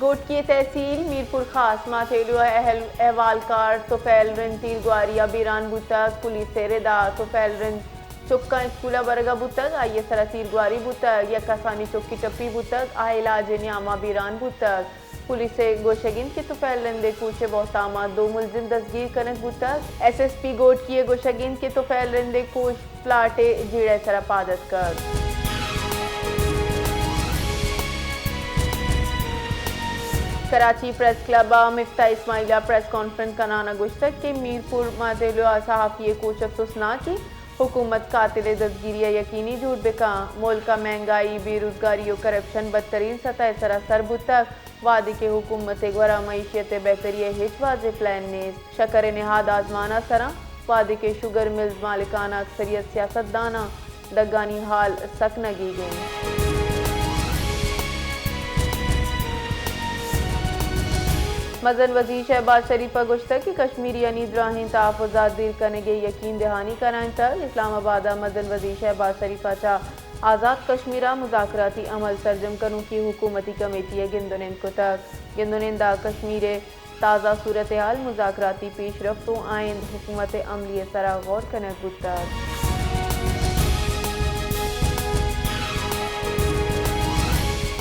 गोटकी तहसील मीरपुर खास माथेलु अहवालकार तुफैल रिन तीरगुआरिया बीरान बुतक पुलिस रेदा तुफैल रिन चुक्का स्कूला बरगा बुतक आइए सरा तीरगुआरी बुतक या कसानी चुक्की टप्पी बुतक आइलाज न्यामा बीरान बुतक पुलिस गोशगिन के तुफैल रिन दे कूचे बहुतामा 2 मुलजिम दस्तगीर कनक बुतक SSP गोटकी गोशगिन के तुफैल रिन दे कोश प्लाटे जीड़े सरा पादत कर कराची प्रेस क्लब मिफ्ता इस्माइला प्रेस कॉन्फ्रेंस कराना गुश्तक के मीरपुर मातेलु सहाफ़ी कोच अफसोसना की हुकूमत कातिल दस्तगिरिया यकीनी झूठ बेका मुल्क का महंगाई बेरोजगारी और करप्शन बदतरीन सतह सरासर बुतक वादी के हुकूमत गरा मीशियत बेहतरी हिच वाज प्लान ने शकर नहाद आजमाना सरा वादी के शुगर मिल्स मालिकाना अक्सरियत सियासतदाना दगानी हाल सक नगी गई। मजन वजीर शहबाज शरीफा गुश्तक की कश्मीरी अनीद राहें तहफ़्फ़ुज़ात देर करने के यकीन दहानी कराएं तक इस्लामाबाद मजन वजीर शहबाज शरीफा चा आज़ाद कश्मीरा मुज़ाकराती अमल सरजम करूँ की हुकूमती कमेटी गिंदुनिंद को तक गिंदुनिंदा कश्मीर ताज़ा सूरत हाल मुज़ाकराती पेशरफ्तों आइंद हुकूमत अमली सरा गौर कनक बुतक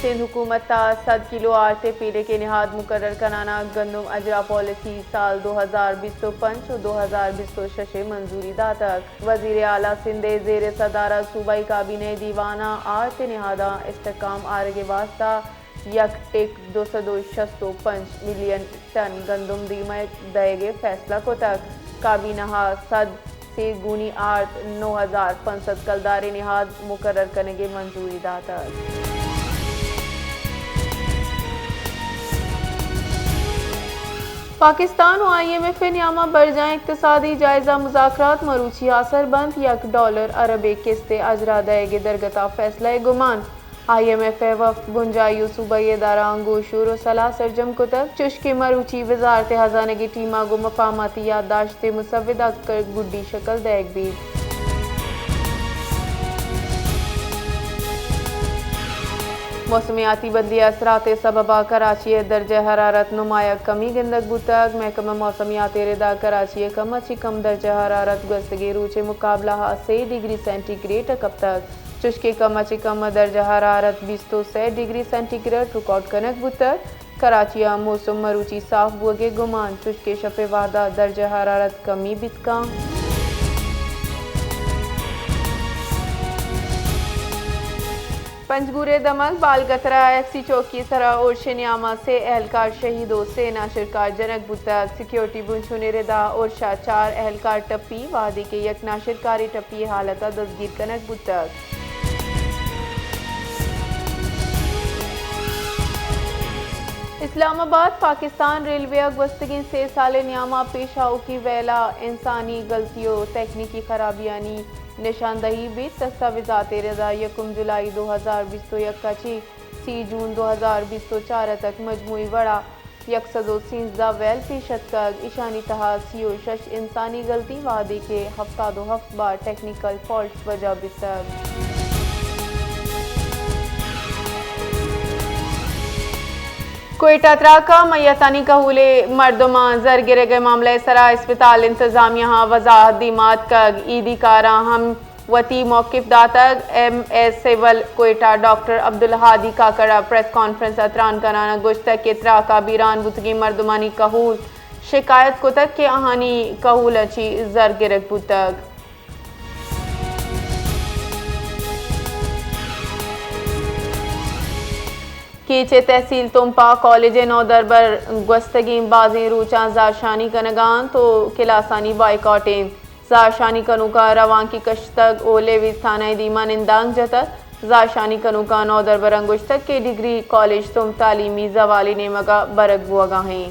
सिंध हुकूमत 7 किलो आटे पीले के निहाद मुकर्रर कराना गंदम अजरा पॉलिसी साल 2025 और 2026 मंजूरी दातक वजीर आला सिंध जेर सदारा सूबाई काबीने दीवाना आटे निहादा इस्तेकाम आरगे वास्ता यक टिक 265 मिलियन टन गंदम दीमय दएगे फैसला को तक काबीना सद से गुनी आर्ट 9500 कलदारे निहाद मुकर्रर करने के मंजूरी दातक पाकिस्तान और IMF न्यामा बढ़ जाए इक्तिसादी जायजा मुज़ाकरात मरूची असर बंद $1 अरब किस्ते अजरा दएगे दरगता फैसला गुमान IMF वफ्त गुंजाई सूबाई दारा अंगोशूर और सलाह सरजम को तक चुश्के मरूची वजारत हजाने की टीमा गो मफामाती याददाश्त मुसविदा कर गुड्डी शक्ल दैग भी मौसमियाती बदली असरात सबबा कराची दर्ज हरारत नुमाया कमी गंदक बुतक महकमा मौसमियात रेदा कराची कम अची कम दर्ज हरारत गस्तगे रूचे मुकाबला 6 डिग्री सेंटीग्रेड कब तक चुश्के कम अची कम दर्ज हरारत 20 तो 6 डिग्री सेंटीग्रेड रिकॉर्ड कनक बुतक कराची मौसम मरूची साफ बुगे गुमान चुश्के शफे वारदा दर्ज हरारत कमी बितका पंजगुरे दमक बालगतरा FC चौकी सरा और शनियामा से एहलकार शहीदों से नाशिरकार जनक बुतक सिक्योरिटी बुंशुने रेदा और 4 एहलकार टप्पी वादी के यक नाशिरकारी टप्पी हालत दस्तगीर कनक बुतक इस्लामाबाद पाकिस्तान रेलवे गस्तगिन से साल न्यामा पेशाओं की वेला इंसानी गलतियों तकनीकी खराबियानी निशानदही भी दस्तावेजात रजा 1 जुलाई 2021 सी जून 2024 तक मजमूई वड़ा 113 वैल फीसद का ईशानी तहा सीओ शश इंसानी गलती वादी के हफ्ता दो हफ्त बार टेक्निकल फॉल्ट वजह बितर कोयटा त्राका मैतानी कहूले मर्दमा जर गिरे गए मामले सरा अस्पताल इंतजामिया वजाहत दीमात कग ईदी कारा हम वती मौकिफ दातक MS civil Quetta doctor Abdul Hadi काकड़ा प्रेस कॉन्फ्रेंस अतरान कराना गुश्तक के त्राका बीरान बुतगी मर्दमानी कहूल शिकायत को तक के आहानी कहूल अच्छी जर गिरक बुतक कीचे तहसील तुमपा कॉलेज नौदरबर गस्तगी बाजी रूचा जाशानी कनगान तो किलासानी बाइकॉटिंग जाशानी कनुका रवान की कश्तक ओले विस्थाना दीमा निंदांग जतक जाशानी कनुका नौदरबर अंगुश्तक के डिग्री कॉलेज तुम तालीमी जवाली ने मगा बरक बुआगा हैं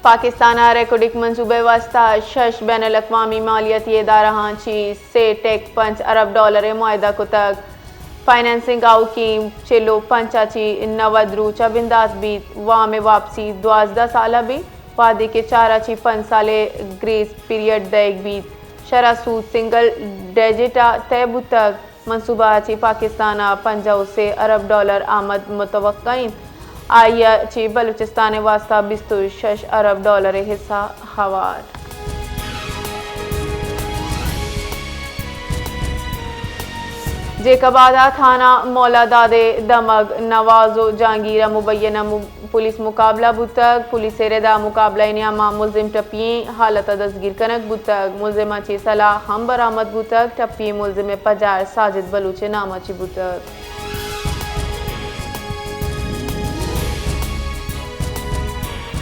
पाकिस्तान रेकोडिक मंसूबे वास्ता शश बैन अल-अक़वामी मालियाती इदारा हांची से टेक $5 अरब मुआहदा को तक फाइनेंसिंग आउट की चेलो पंचाची 90 रूचा बिंदास बीत वाह में वापसी 12 साल भी वादे के 4 साले ग्रेस पीरियड दैग बीत शरा सूद सिंगल डेजिटा तैबु तक मंसूबा ची पाकिस्तान $50 से अरब आमद मुतवक्किन आया ची बलूचिस्तान वास्ता $26 अरब हिस्सा हवार। जेकबादा थाना मौला दादे दमग नवाजो जहांगीर मुबैना पुलिस मुकाबला बुतक पुलिस रेदा मुकाबला इनामा मुलजिम टप्पी हालत दस्तगीर कनक बुतक मुलजिमा ची सलाह हम बरामद बुतक टप्पी मुलजिम पजार साजिद बलूच नामा ची बुतक।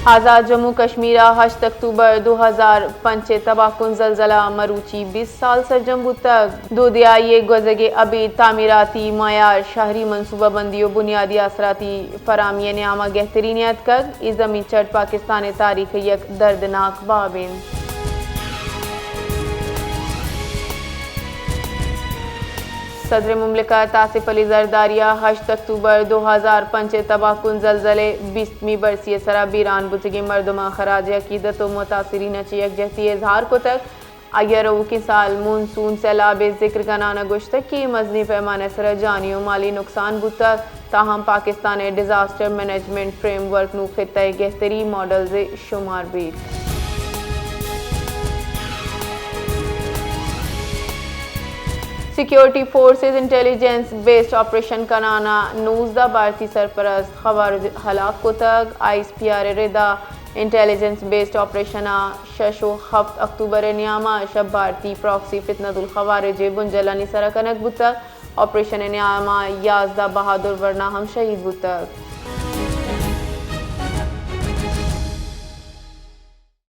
आज़ाद जम्मू कश्मीर 8 अक्टूबर 2005 तबाकुन जलजला मरूची 20 साल सरजम बुतक दो दिया ये गजगे अभी तामीराती मायार शहरी मनसूबा बंदी और बुनियादी असराती फरामी नियामा गहतरीनियत कग इस जमीन चट पाकिस्तान तारीख यक दर्दनाक बाबिन। सदर मुमलिकत आसिफ अली जरदारिया 8 अक्टूबर 2005 तबाकुन जलजले 20वीं बरसी सरा बीरान बुतगी मरदमा खराज अकीदत व मुतासरीन ची यकजहती इजहार को तक अयरो की साल मानसून सैलाब जिक्र कनाना गुश्तक की मजनी पैमाने सरा जानी और माली नुकसान बुतक ताहम पाकिस्तान डिजास्टर मैनेजमेंट फ्रेमवर्क नु खित्ता गहतरी मॉडल से शुमार भी। Security forces intelligence based operation कनाना नूज़दा भारतीय सरपरस्त खबर हलाक को तक ISPR रेदा इंटेलिजेंस बेस्ड ऑपरेशन 6 अक्टूबर नियामा शब भारतीय प्रॉक्सी फितनतुल खवारिज बुंजलानी सरकनक बुतक ऑपरेशन नियामा याजदा बहादुर वरना हम शहीद बुतक।